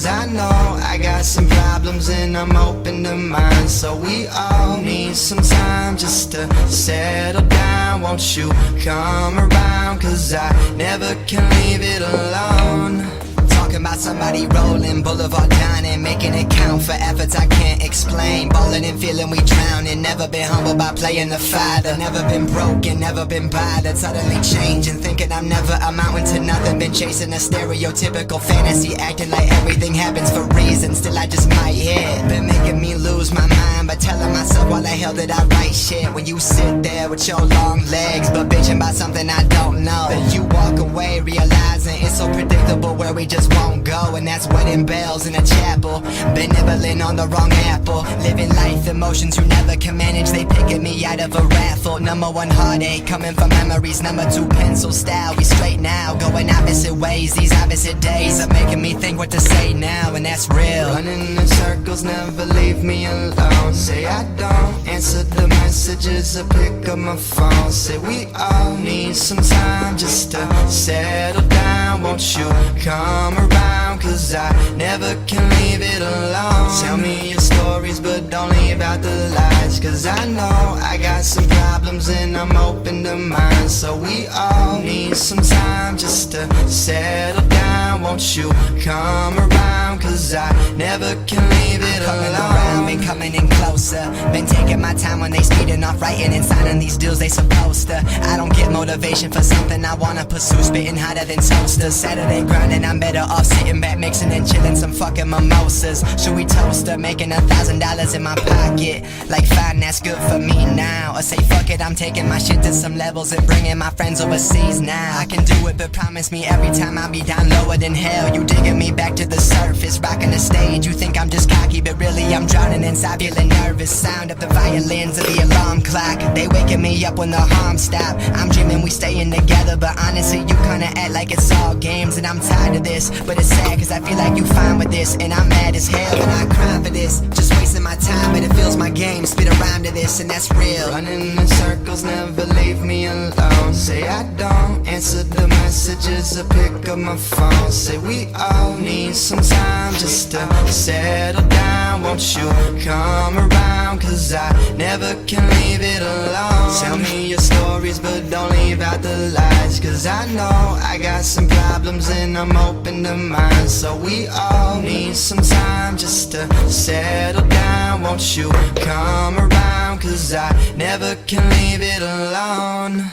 Cause I know I got some problems and I'm open to mine. So we all need some time just to settle down. Won't you come around? Cause I never can leave it alone. Talking about somebody rolling, boulevard dining, making it count for efforts I can't explain. Ballin' and feeling we drowning, never been humble by playing the fighter. Never been broken, never been bothered, suddenly changing, thinking I'm never amounting to nothing. Been chasing a stereotypical fantasy, acting like everything happens for reasons. Still I just might hit, been making me lose my mind by telling myself why the hell did I write shit. When you sit there with your long legs but bitching about something I don't know, then you walk away realizing it's so predictable where we just won't go. And that's wedding bells in a chapel, been nibbling on the wrong apple. Living life, emotions you never can manage, they picking me out of a raffle. Number one heartache coming from memories, number two pencil style. We straight now, going opposite ways. These opposite days are making me think what to say now, and that's real. Running in circles, never leave me alone. Say I don't answer the messages or pick up my phone. Say we all need some time just to settle down. Won't you come around? Cause I never can leave it alone. Tell me your stories but don't leave out the lies. Cause I know I got some problems and I'm open to mine. So we all need some time just to settle down. Won't you come around? Cause I never can leave it alone. Been coming in closer, been taking my time when they speeding off, writing and signing these deals they supposed to. I don't get motivation for something I wanna pursue, spitting hotter than toasters. Saturday grinding, I'm better off sitting back, mixing and chilling some fucking mimosas. Should we toast her, making $1,000 in my pocket? Like fine, that's good for me now. Or say fuck it, I'm taking my shit to some levels and bringing my friends overseas now. I can do it, but promise me every time I'll be down lower than hell. You digging me back to the surface, rocking the stage. You think I'm just cocky, but really I'm drowning inside, feeling nervous. Sound of the violins of the alarm clock, they waking me up when the harm stop. I'm dreaming we staying together, but honestly you kinda act like it's all games. And I'm tired of this, but it's sad cause I feel like you fine with this. And I'm mad as hell and I cry for this, just wasting my time, but it feels my game. Spit a rhyme to this and that's real. Running in circles, never leave me alone. Say I don't answer the messages or pick up my phone. Say we all need some time just to settle down. Won't you come around? Cause I never can leave it alone. Tell me your stories but don't leave out the lies. Cause I know I got some problems and I'm open to mine. So we all need some time just to settle down. Won't you come around? Cause I never can leave it alone.